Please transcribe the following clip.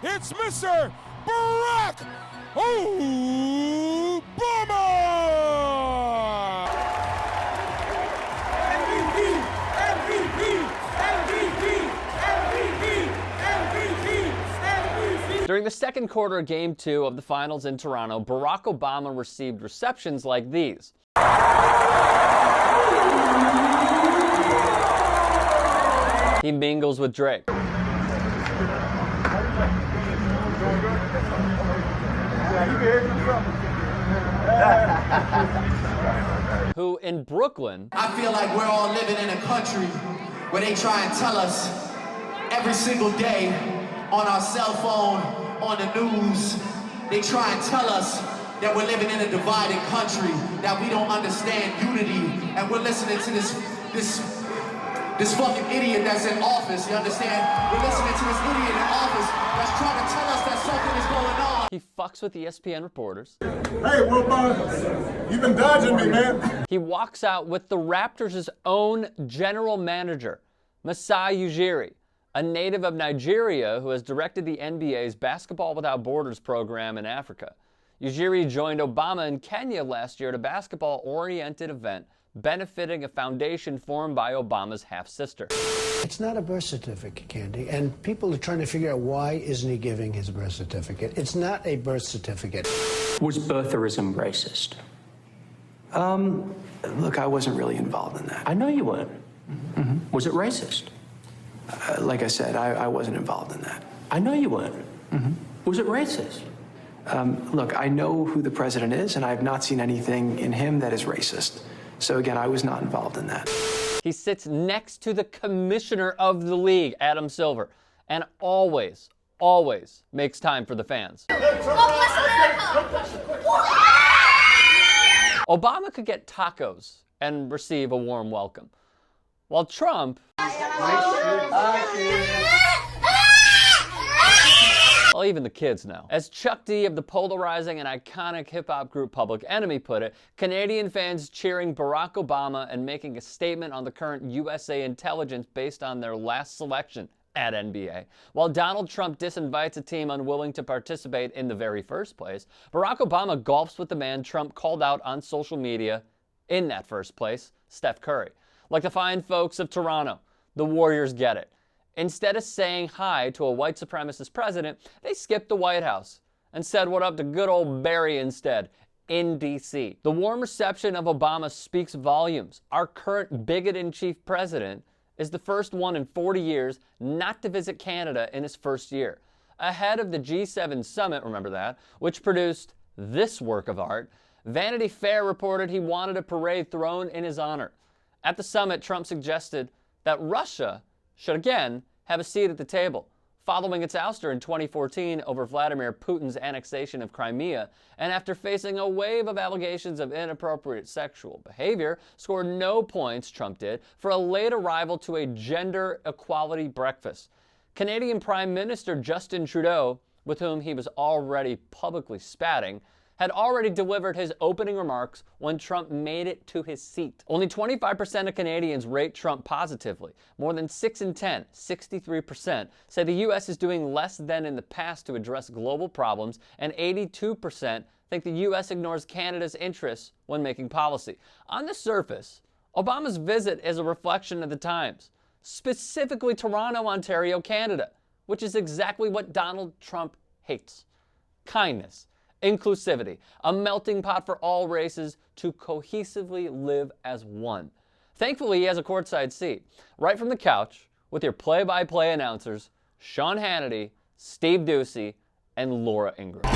It's Mr. Barack Obama! MVP! MVP! MVP! MVP! MVP! MVP! During the second quarter of Game 2 of the finals in Toronto, Barack Obama received receptions like these. He mingles with Drake. Who in Brooklyn, I feel like we're all living in a country where they try and tell us every single day on our cell phone, on the news, they try and tell us that we're living in a divided country, that we don't understand unity, and we're listening to this fucking idiot that's in office, you understand? We're listening to this idiot in office that's trying to tell us that something is going on. he fucks with ESPN reporters. Hey, Wilbon, you've been dodging me, man. He walks out with the Raptors' own general manager, Masai Ujiri, a native of Nigeria who has directed the NBA's Basketball Without Borders program in Africa. Ujiri joined Obama in Kenya last year at a basketball-oriented event benefiting a foundation formed by Obama's half-sister. It's not a birth certificate, Candy, and people are trying to figure out why isn't he giving his birth certificate. It's not a birth certificate. Was birtherism racist? Look, I wasn't really involved in that. I know you weren't. Mm-hmm. Was it racist? Like I said, I wasn't involved in that. I know you weren't. Mm-hmm. Was it racist? Look, I know who the president is, and I have not seen anything in him that is racist. So again, I was not involved in that. He sits next to the commissioner of the league, Adam Silver, and always makes time for the fans. Obama could get tacos and receive a warm welcome, while Trump, well, even the kids know. As Chuck D of the polarizing and iconic hip-hop group Public Enemy put it, Canadian fans cheering Barack Obama and making a statement on the current USA intelligence based on their last selection at NBA. While Donald Trump disinvites a team unwilling to participate in the very first place, Barack Obama golfs with the man Trump called out on social media in that first place, Steph Curry. Like the fine folks of Toronto, the Warriors get it. Instead of saying hi to a white supremacist president, they skipped the White House and said what up to good old Barry instead, in D.C. The warm reception of Obama speaks volumes. Our current bigot-in-chief president is the first one in 40 years not to visit Canada in his first year. Ahead of the G7 summit, remember that, which produced this work of art, Vanity Fair reported he wanted a parade thrown in his honor. At the summit, Trump suggested that Russia should again have a seat at the table, following its ouster in 2014 over Vladimir Putin's annexation of Crimea, and after facing a wave of allegations of inappropriate sexual behavior, scored no points, Trump did, for a late arrival to a gender equality breakfast. Canadian Prime Minister Justin Trudeau, with whom he was already publicly spatting, had already delivered his opening remarks when Trump made it to his seat. Only 25% of Canadians rate Trump positively. More than 6 in 10, 63%, say the U.S. is doing less than in the past to address global problems, and 82% think the U.S. ignores Canada's interests when making policy. On the surface, Obama's visit is a reflection of the times, specifically Toronto, Ontario, Canada, which is exactly what Donald Trump hates. Kindness. Inclusivity, a melting pot for all races to cohesively live as one. Thankfully, he has a courtside seat, right from the couch, with your play-by-play announcers, Sean Hannity, Steve Ducey, and Laura Ingraham.